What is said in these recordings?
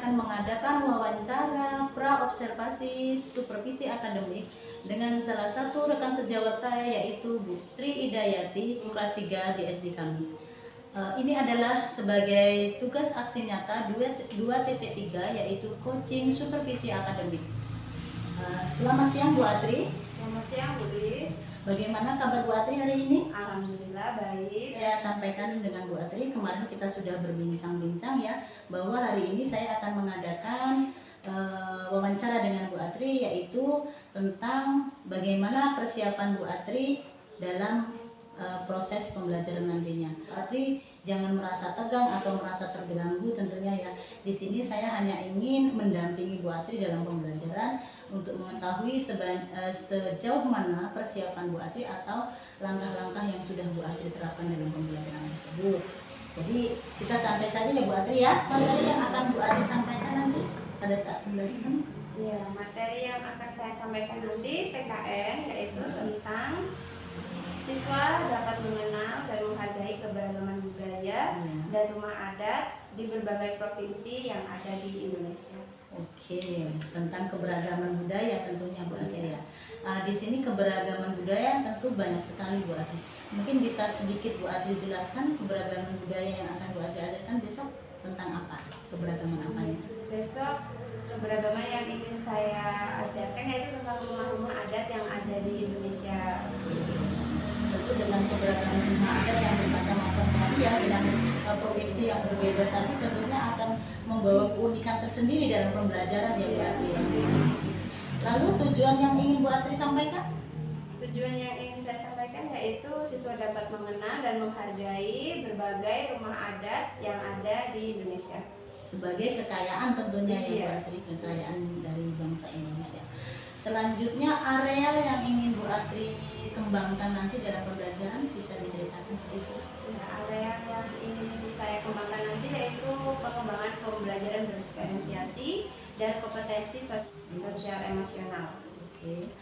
akan mengadakan wawancara pra-observasi supervisi akademik dengan salah satu rekan sejawat saya, yaitu Bu Tri Idayati, kelas 3 di SD kami. Ini adalah sebagai tugas aksi nyata 2.3, yaitu coaching supervisi akademik. Selamat siang Bu Atri. Selamat siang Bu Lis. Bagaimana kabar Bu Atri hari ini? Alhamdulillah baik. Ya, sampaikan dengan Bu Atri, kemarin kita sudah berbincang-bincang ya, bahwa hari ini saya akan mengadakan wawancara dengan Bu Atri, yaitu tentang bagaimana persiapan Bu Atri dalam proses pembelajaran nantinya. Bu Atri jangan merasa tegang atau merasa terganggu tentunya ya. Di sini saya hanya ingin mendampingi Bu Atri dalam pembelajaran untuk mengetahui sejauh mana persiapan Bu Atri atau langkah-langkah yang sudah Bu Atri terapkan dalam pembelajaran tersebut. Jadi kita santai saja ya Bu Atri ya. Materi yang akan Bu Atri sampaikan nanti pada saat pembelajaran. Ya, materi yang akan saya sampaikan nanti PKN, yaitu tentang siswa dapat mengenal dan menghargai keberagaman budaya dan rumah adat di berbagai provinsi yang ada di Indonesia. Oke, tentang keberagaman budaya tentunya Bu Atri ya. Di sini keberagaman budaya tentu banyak sekali Bu Atri. Mungkin bisa sedikit Bu Atri jelaskan keberagaman budaya yang akan Bu Atri ajarkan besok tentang apa? Keberagaman apanya? Besok keberagaman yang ingin saya ajarkan yaitu tentang rumah-rumah adat yang ada di Indonesia. Tentu dengan keberagaman rumah adat yang bermacam-macam tadi ya, dengan provinsi yang berbeda tadi tentunya akan membawa keunikan tersendiri dalam pembelajaran ya Bu Atri. Lalu tujuan yang ingin Bu Atri sampaikan? Tujuan yang ingin saya sampaikan yaitu siswa dapat mengenal dan menghargai berbagai rumah adat yang ada di Indonesia. Sebagai kekayaan tentunya ya Bu Atri, kekayaan dari bangsa Indonesia. Selanjutnya areal yang ingin Bu Atri kembangkan nanti dalam pembelajaran bisa diceritakan sedikit. Nah, area yang ingin saya kembangkan nanti yaitu pengembangan pembelajaran berdiferensiasi dan kompetensi sosial emosional. Oke.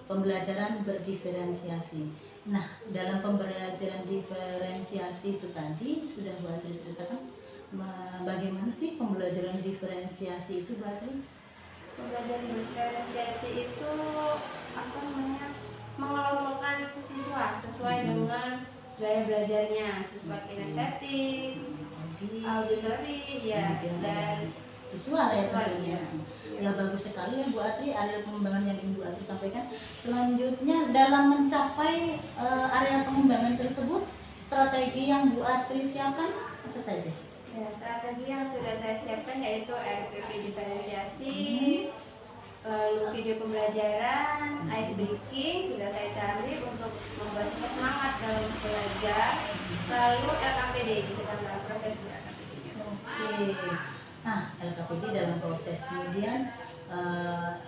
Pembelajaran berdiferensiasi. Nah, dalam pembelajaran diferensiasi itu tadi sudah Bu Atri ceritakan bagaimana sih pembelajaran diferensiasi itu Bu Atri? Pembelajaran diferensiasi itu mengelompokkan siswa sesuai dengan gaya belajarnya, siswa kinestetik, auditori, ya, dan visual ya tentunya. Ya bagus sekali ya Bu Atri, area pengembangan yang ingin Bu Atri sampaikan. Selanjutnya dalam mencapai area pengembangan tersebut, strategi yang Bu Atri siapkan apa saja? Ya, strategi yang sudah saya siapkan yaitu RPP diferensiasi, lalu video pembelajaran, ice breaking sudah saya cari untuk membuat semangat dalam belajar, lalu LKPD sedang dalam proses LKPD-nya. Oke. Nah, LKPD dalam proses, kemudian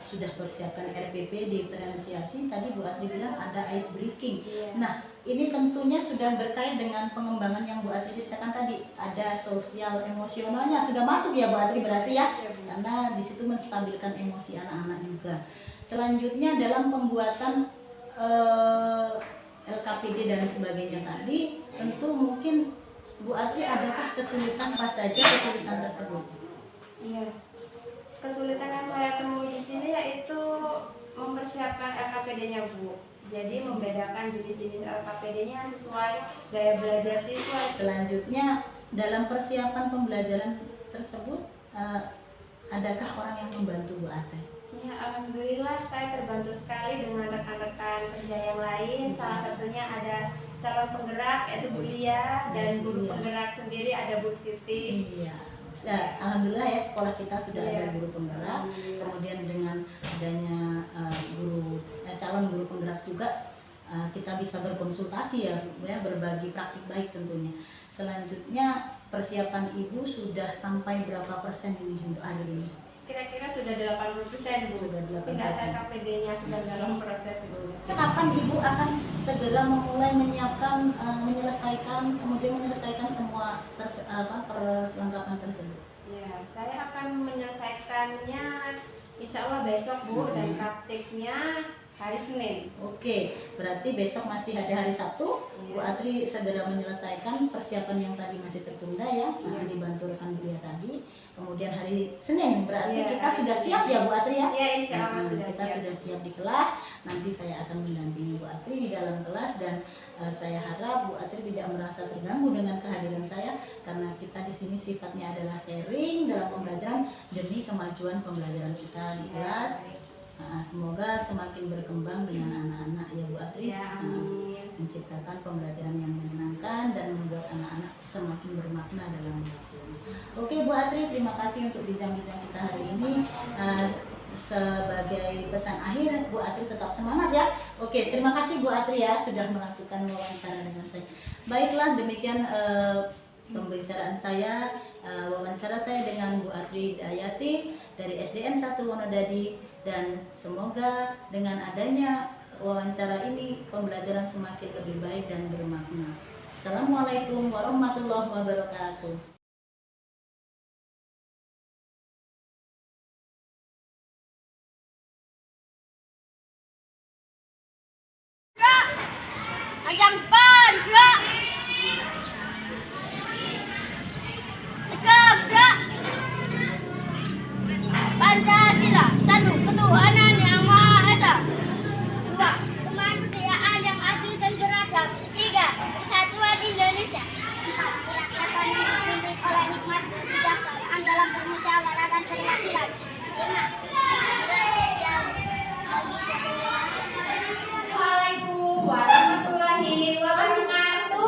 sudah persiapkan RPP diferensiasi, tadi Bu Atri bilang ada ice breaking. Nah, ini tentunya sudah berkait dengan pengembangan yang Bu Atri ceritakan tadi, ada sosial emosionalnya sudah masuk ya Bu Atri berarti ya, karena di situ menstabilkan emosi anak-anak juga. Selanjutnya dalam pembuatan LKPD dan sebagainya tadi, tentu mungkin Bu Atri adakah kesulitan, apa saja kesulitan tersebut? Iya. Kesulitan yang saya temui di sini yaitu mempersiapkan LKPD-nya Bu. Jadi membedakan jenis-jenis LKPD-nya sesuai gaya belajar siswa. Selanjutnya dalam persiapan pembelajaran tersebut adakah orang yang membantu Bu Atri? Ya, alhamdulillah saya terbantu sekali dengan rekan-rekan kerja yang lain. Salah satunya ada calon penggerak yaitu Bu Lia, dan guru penggerak sendiri ada Bu Siti. Iya. Alhamdulillah ya, sekolah kita sudah ada guru penggerak. Kemudian dengan adanya calon guru penggerak juga kita bisa berkonsultasi ya, berbagi praktik baik tentunya. Selanjutnya persiapan Ibu sudah sampai berapa persen ini untuk hari ini? Kira-kira sudah 80% Bu. Sudah 80%. Tinggal LKPD-nya sedang dalam proses Bu. Kapan Ibu akan segera memulai menyiapkan, menyelesaikan semua perlengkapan tersebut? Ya, saya akan menyelesaikannya insya Allah besok Bu, dan praktiknya hari Senin. Oke, berarti besok masih ada hari Sabtu. Bu Atri segera menyelesaikan persiapan yang tadi masih tertunda ya, dibantu rekan Buya tadi. Kemudian hari Senin berarti Iya, kita hari sudah Senin. siap ya Bu Atri ya? Ya, insya Allah Nah, sudah kita siap. sudah siap di kelas. Nanti saya akan mendampingi Bu Atri di dalam kelas dan saya harap Bu Atri tidak merasa terganggu dengan kehadiran saya karena kita di sini sifatnya adalah sharing dalam pembelajaran demi kemajuan pembelajaran kita di kelas. Semoga semakin berkembang dengan anak-anak ya Bu Atri. Ya, amin. Menciptakan pembelajaran yang menyenangkan dan membuat anak-anak semakin bermakna dalam belajar. Oke Bu Atri, terima kasih untuk bincang-bincang kita hari ini. Sebagai pesan akhir, Bu Atri tetap semangat ya. Oke, terima kasih Bu Atri ya sudah melakukan wawancara dengan saya. Baiklah, demikian pembicaraan saya, wawancara saya dengan Bu Atri Dayati dari SDN 1 Wonodadi, dan semoga dengan adanya wawancara ini pembelajaran semakin lebih baik dan bermakna. Assalamualaikum warahmatullahi wabarakatuh. Ajang pan, gerak. Tegap, gerak. Pancasila, 1. Ketuhanan yang Maha Esa. 2. Kemanusiaan yang adil dan beradab. 3. Persatuan Indonesia. 4. Kerakyatan yang dipimpin oleh nikmat kebijaksanaan dalam bermusyawarah dan perwakilan. 5. Sosial bagi seluruh Waalaikumsalam warahmatullahi wabarakatuh.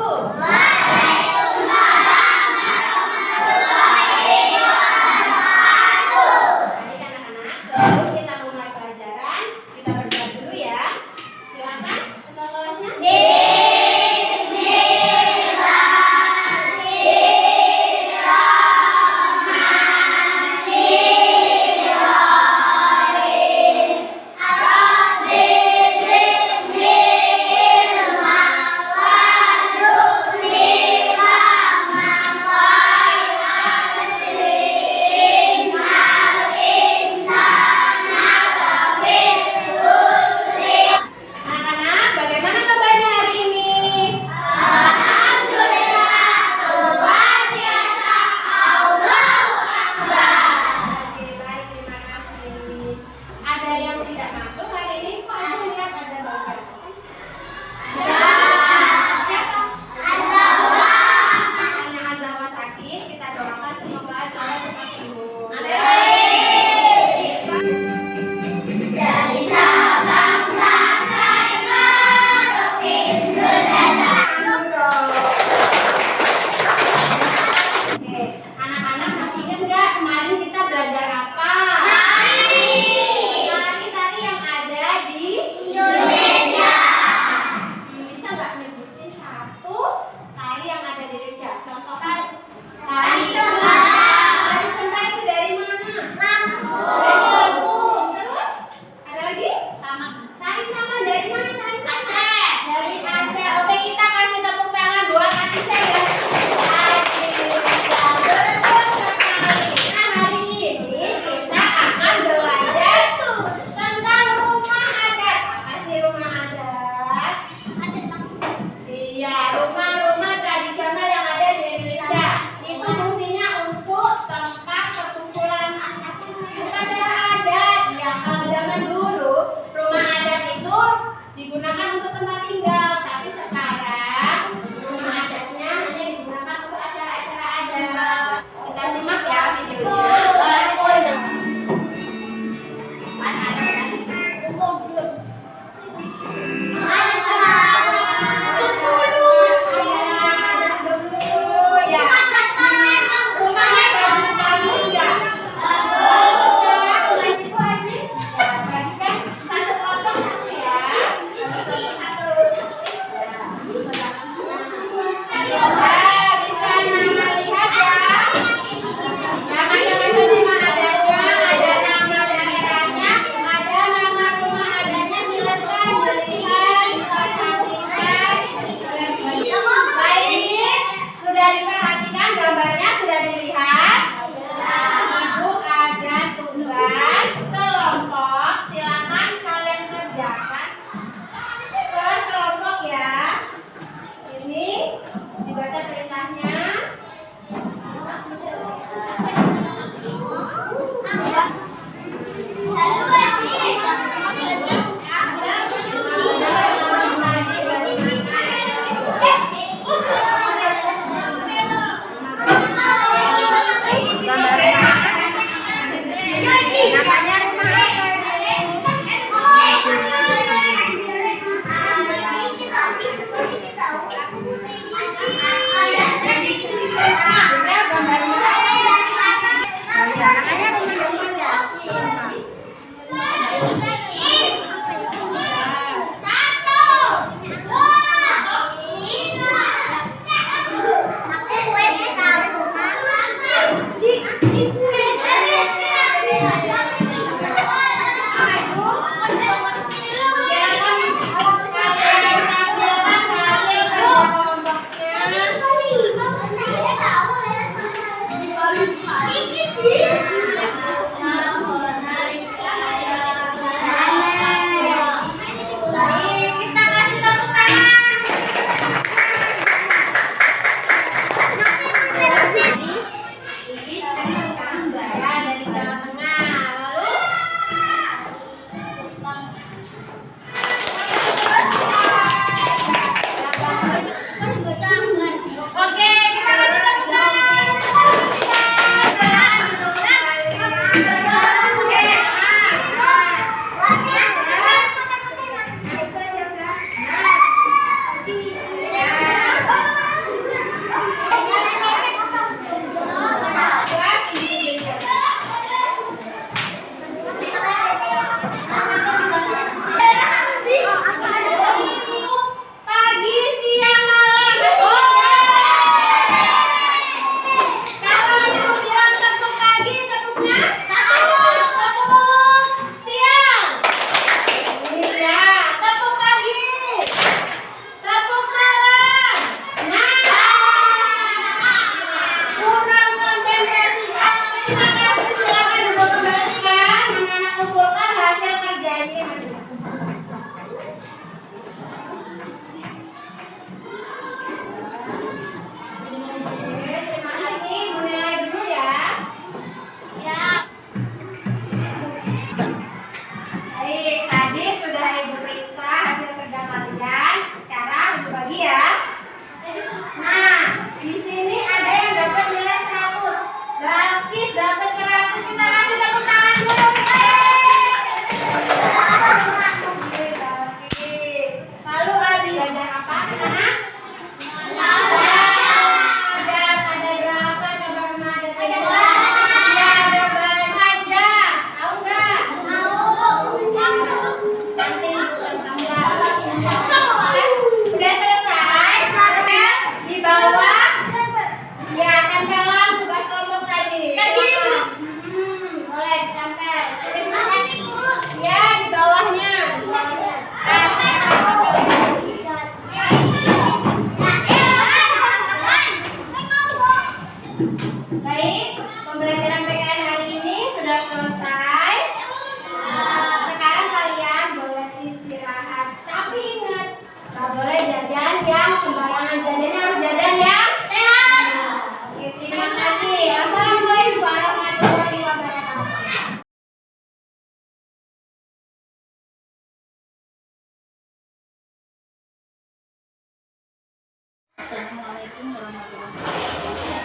Assalamualaikum warahmatullahi wabarakatuh.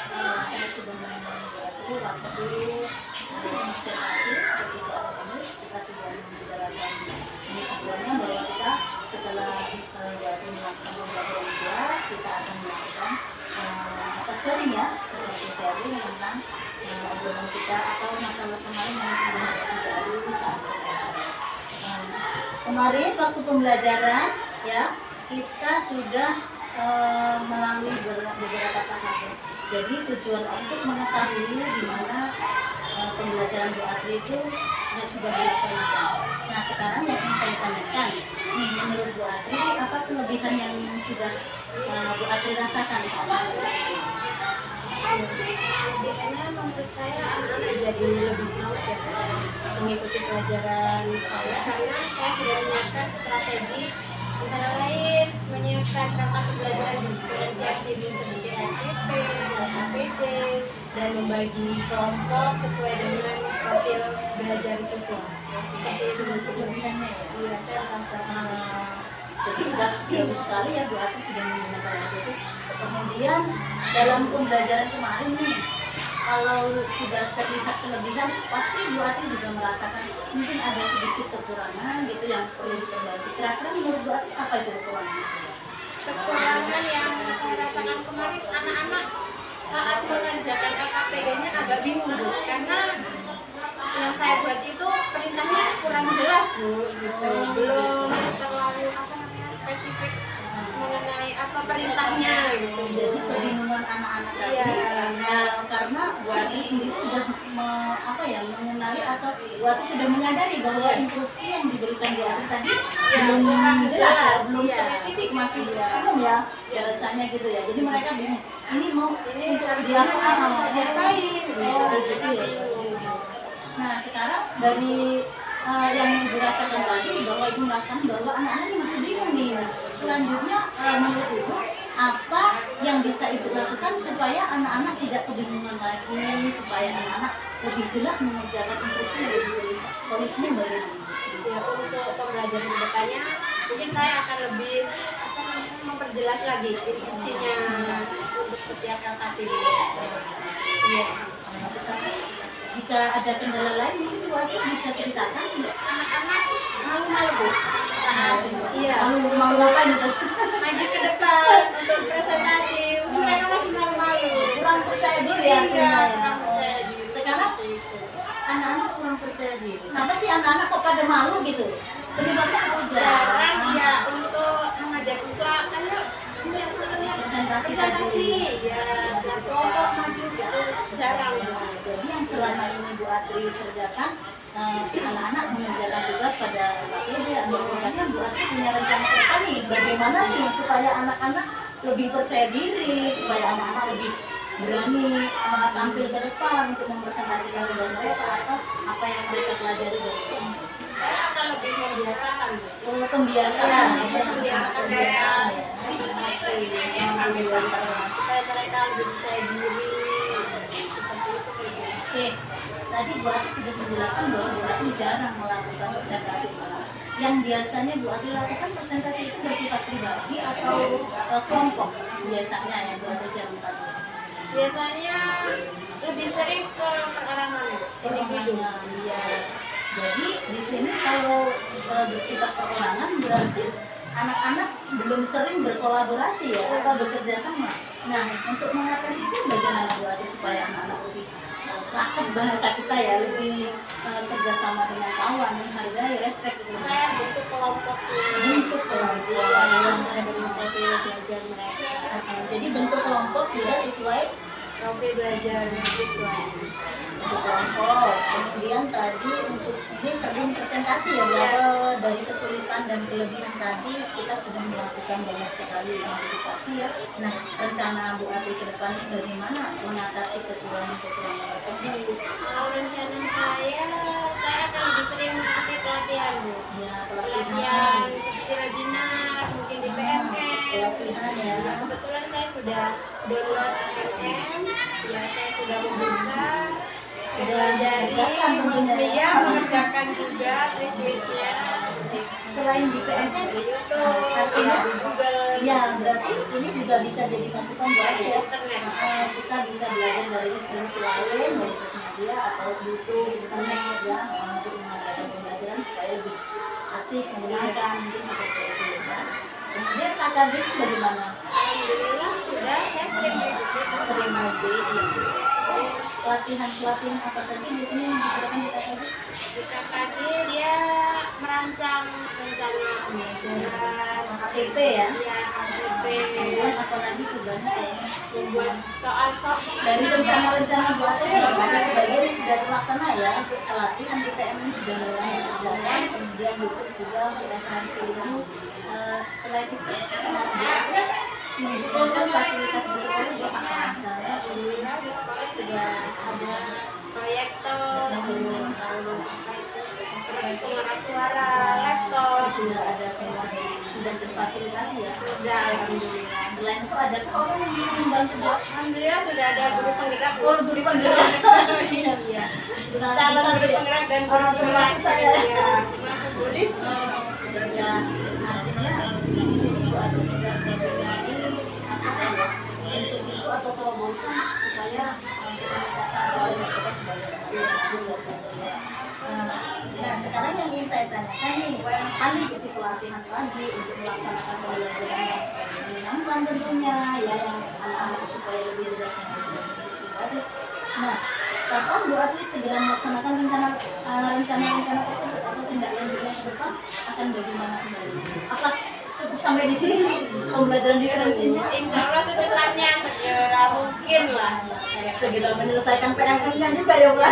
Saya sudah mengambil waktu observasi seperti saat ini kita sudah membicarakan ini sebelumnya bahwa kita setelah waktu melakukan pembelajaran kelas kita akan melakukan sharing ya, seperti sharing tentang obrolan kita atau masalah kemarin yang kita hadapi dari saat pembelajaran. Kemarin waktu pembelajaran ya kita sudah melalui beberapa tahapan. Jadi tujuan untuk mengetahui di mana pembelajaran Bu Atri itu sudah dilaksanakan. Nah sekarang yang ingin saya tanyakan, nih menurut Bu Atri apa kelebihan yang sudah Bu Atri rasakan selama ini? Biasanya menurut saya anak-anak jadi lebih semangat ya mengikuti pelajaran saya karena saya sudah menyiapkan strategi antara lain menyiapkan perangkat pembelajaran diferensiasi seperti RPP, APD, dan membagi kelompok sesuai dengan profil belajar siswa. Seperti itu kelebihannya. Iya, saya rasa. Jadi sudah bagus sekali ya Bu Atri sudah menggunakan itu. Kemudian dalam pembelajaran kemarin nih, kalau sudah terlihat kelebihan, pasti Bu Atri juga merasakan mungkin ada sedikit kekurangan gitu yang perlu diperbaiki. Kira-kira menurut Bu Atri apa itu kekurangan? Kekurangan yang saya rasakan kemarin anak-anak saat mengerjakan LKPD-nya agak bingung Bu, karena yang saya buat itu perintahnya kurang jelas Bu, gitu. Belum terlalu spesifik mengenai apa perintahnya gitu. Jadi kebingungan anak-anak tadi karena Bu Atri sendiri sudah mengenali atau Bu Atri sudah menyadari bahwa instruksi yang diberikan Bu Atri tadi belum jelas, belum spesifik, masih umum ya biasanya gitu ya. Jadi mereka bingung ini mau untuk dilakukan ngapain gitu ya. Nah sekarang dari yang dirasakan tadi bahwa Ibu merasakan bahwa anak-anak ini masih bingung nih. Nah, selanjutnya menurut Ibu apa yang bisa Ibu lakukan supaya anak-anak tidak kebingungan lagi, supaya anak-anak lebih jelas mengerjakan instruksi yang diberi. Solusinya bagaimana? Ya, untuk pembelajaran kedepannya mungkin saya akan lebih memperjelas lagi instruksinya untuk setiap LKPD. Iya. Jika ada kendala lain, mungkin Bu Atri bisa ceritakan. Anak-anak malu-malu Bu. Iya. Mau ngapain itu? Maju ke depan untuk presentasi. Mereka masih malu-malu. Kurang percaya diri ya. Iya, kurang percaya diri. Sekarang anak-anak kurang percaya diri. Kenapa sih anak-anak kok pada malu gitu? Penyebabnya apa? Jarang ya untuk mengajak siswa kan presentasi ya kelompok maju gitu jarang. Jadi yang selama ini Bu Atri kerjakan anak-anak mengerjakan tugas pada LKPD atau misalnya Bu Atri punya rencana ke depan nih bagaimana nih supaya anak-anak lebih percaya diri, supaya anak-anak lebih berani tampil ke depan untuk mempresentasikan tugas mereka atau apa yang mereka pelajari dari itu. Saya akan lebih membiasakan Pembiasaan supaya mereka lebih percaya diri seperti itu. Oke, tadi Bu Atri sudah menjelaskan bahwa Bu Atri jarang melakukan presentasi. Yang biasanya Bu Atri lakukan presentasi itu bersifat pribadi atau kelompok biasanya yang Bu Atri jalankan? Biasanya lebih sering ke perorangan individu. Ya. Jadi di sini kalau bersifat perorangan berarti anak-anak belum sering berkolaborasi ya atau bekerja sama. Nah untuk mengatasi itu bagaimana Bu Atri supaya anak-anak lebih raket bahasa kita ya lebih kerjasama dengan kawan, menghargai, respect gitu. Saya bentuk kelompok sesuai dengan profil belajar mereka. Jadi bentuk kelompok juga sesuai profil belajar siswa. untuk kelompok. Kemudian tadi untuk ini sering presentasi ya, bahwa dari kesulitan dan kelebihan tadi kita sudah melakukan banyak sekali identifikasi ya. Nah, rencana Bu Atri ke depan bagaimana mengatasi kekurangan-kekurangan tersebut? Kalau rencana saya akan lebih sering mengikuti pelatihan Bu. Ya, Pelatihan seperti webinar, mungkin di PMK. pelatihan ya. Nah, kebetulan saya sudah download PMK, ya saya sudah membuka, mengerjakan ya mengerjakan juga tulis-tulisnya selain di PMK di YouTube, artinya di Google Ya, berarti ini juga bisa jadi masukan buat ya. Internet. Kita bisa belajar dari referensi lain, dari sosial media atau YouTube, internet ya, untuk mengadakan pembelajaran supaya lebih asik, menyenangkan, mungkin seperti itu ya. Kemudian kakak itu bagaimana? Alhamdulillah sudah, saya sering mengikuti Sering mudik, pelatihan apa saja di sini yang diberikan kita tadi? Kita tadi dia merancang rencana pembelajaran HPP ya? ya HPP, Kemudian apa lagi tugasnya kayaknya? membuat soal-soal Dari rencana-rencana buatnya ada sebagian yang sudah terlaksana ya. Pelatihan PTM ini sudah mulai dikerjakan, kemudian YouTube juga untuk referensi ilmu. Selain itu menggunakan fasilitas di sekolah buat apa? Misalnya alhamdulillah di sekolah sudah ada proyektor, lalu apa itu pengeras suara, laptop, sudah ada sudah terfasilitasi ya. sudah alhamdulillah. Selain itu ada orang yang bisa membantu buat Alhamdulillah sudah ada guru penggerak. guru penggerak. Iya iya. Calon guru penggerak dan guru penggerak saya. ya, masuk Buddhis. Ya, artinya di sini itu ada sudah ini apa ya? Untuk itu atau terobosan supaya kita meningkatkan kualitas sebagai guru. Nah, sekarang yang ingin saya tanyakan nih, kan ikuti pelatihan tadi untuk melaksanakan pembelajaran yang menyenangkan tentunya, ya yang anak-anak supaya lebih rileks dan lebih pribadi. Nah, kapan Bu Atli segera melaksanakan rencana tersebut atau tindak lanjutnya ke depan akan bagaimana kembali? Apa cukup sampai di sini pembelajaran diferensinya? Insya Allah secepatnya, segera mungkin lah. Segera menyelesaikan PR-nya juga ya Bu.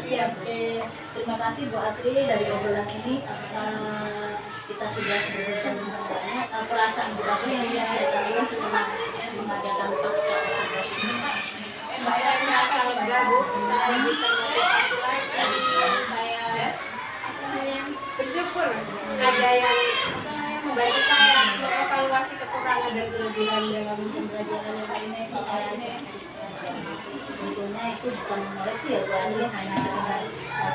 Iya, oke. Terima kasih Bu Atri dari obrolan ini. Kita sudah berbincang tentang banyak perasaan Bu Atri yang saya tahu setelah mengadakan pasca ini. Saya merasa lega Bu, saya termotivasi lagi. Saya bersyukur ada yang membantu saya mengevaluasi kekurangan dan kelebihan dalam pembelajaran yang ini. Tentunya itu bukan mengoreksi ya Bu Atri, hanya sekedar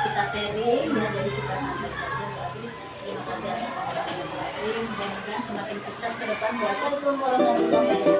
kita sharing ya, jadi kita santai saja Bu Atri. Terima kasih atas waktunya Bu Atri, mudah-mudahan semakin sukses ke depan Bu Atri.